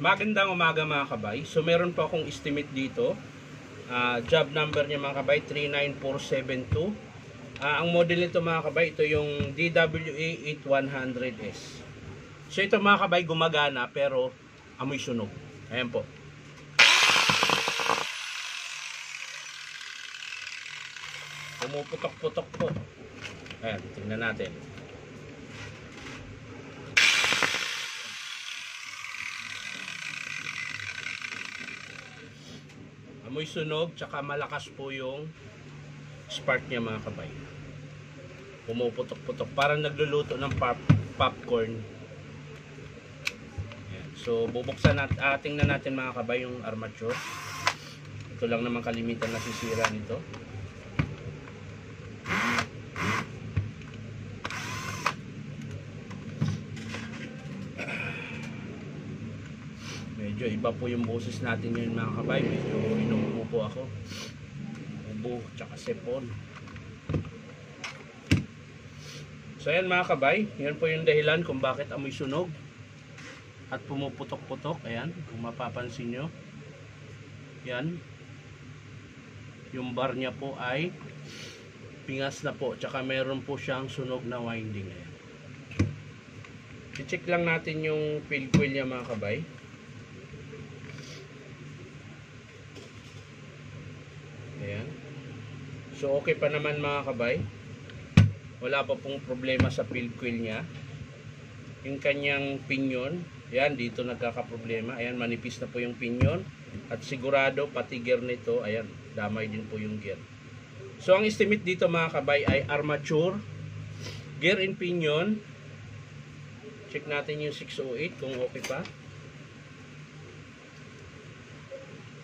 Magandang umaga mga kabay. So meron po akong estimate dito. Job number niya mga kabay 39472. Ang model nito mga kabay, ito yung DWA 8100S. So ito mga kabay gumagana pero amoy sunog. Ayan po. Pumuputok-putok po. Ayan, tingnan natin. Amoy sunog, tsaka malakas po yung spark niya mga kabay. Pumuputok-putok, parang nagluluto ng popcorn. Ayan. So bubuksan natin, tingnan natin mga kabay yung armature. Ito lang naman kalimitan na sisira nito. Medyo iba po yung boses natin ngayon mga kabay. Medyo inuubo po ako. Ubo tsaka sepon. So ayan mga kabay, yan po yung dahilan kung bakit amoy sunog at pumuputok-putok. Ayan, kung mapapansin nyo, yan yung bar nya po ay pingas na po, tsaka meron po siyang sunog na winding. Ayan, i-check lang natin yung field coil nya mga kabay. Ayan. So okay pa naman mga kabay. Wala pa pong problema sa field coil nya. Yung kanyang pinion, ayan, dito nagkakaproblema. Ayan, manipis na po yung pinion. At sigurado pati gear nito, ayan, damay din po yung gear. So ang estimate dito mga kabay ay armature, gear and pinion. Check natin yung 608 kung okay pa.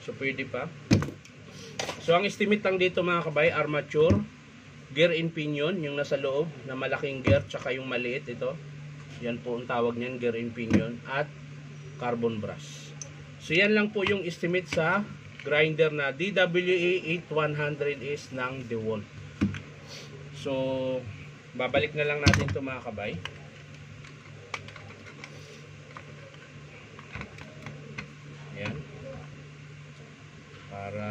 So pwede pa. So ang estimate lang dito mga kabay, armature, gear and pinion, yung nasa loob na malaking gear, tsaka yung maliit ito. Yan po ang tawag niyan, gear and pinion, at carbon brush. So yan lang po yung estimate sa grinder na DWA 8100S ng DeWalt. So babalik na lang natin ito mga kabay. Yan. Para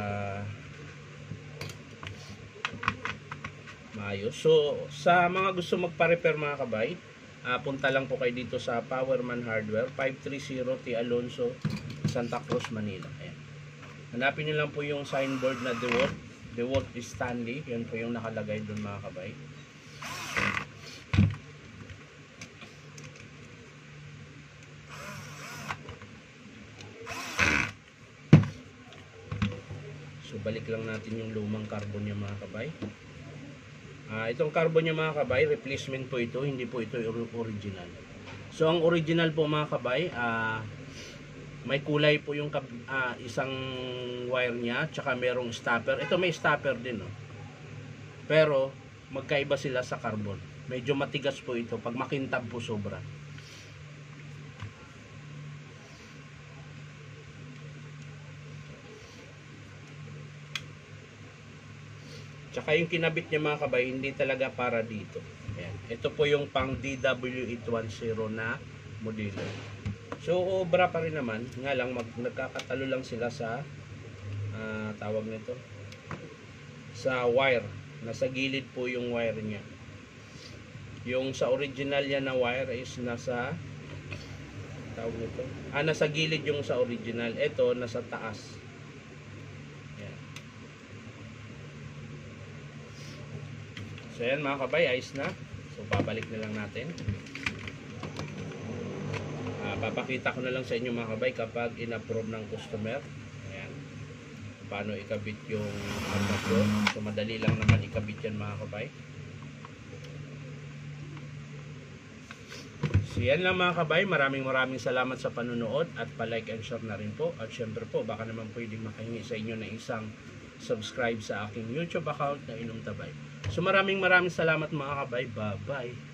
maayos. So sa mga gusto magpa-repair mga kabay, punta lang po kayo dito sa Powerman Hardware, 530 T. Alonso, Santa Cruz, Manila. Ayan. Hanapin nyo lang po yung signboard na DeWalt. DeWalt Stanley. Yan po yung nakalagay doon mga kabay. So balik lang natin yung lumang carbon niya mga kabay. Itong carbon niya mga kabay, replacement po ito, hindi po ito original. So ang original po mga kabay, may kulay po yung isang wire niya, tsaka merong stopper. Ito may stopper din, no? Pero magkaiba sila sa carbon. Medyo matigas po ito pag makintab po sobra. Tsaka yung kinabit niya mga kabay, hindi talaga para dito. Ayan. Ito po yung pang DW810 na modelo. So obra pa rin naman, nga lang nagkakatalo lang sila sa tawag nito, sa wire. Nasa gilid po yung wire niya. Yung sa original niya na wire is nasa tawag nito, nasa gilid yung sa original. Ito nasa taas. So yan mga kabay, ayos na. So babalik na lang natin. Papakita ko na lang sa inyo mga kabay kapag in-approve ng customer. Ayan. Paano ikabit yung armature. So madali lang naman ikabit yan mga kabay. So yan lang mga kabay. Maraming salamat sa panunood at pa-like and share na rin po. At syempre po, baka naman pwedeng makahingi sa inyo na isang subscribe sa aking YouTube account na Inom Tabay. So maraming salamat mga kabay. Bye-bye.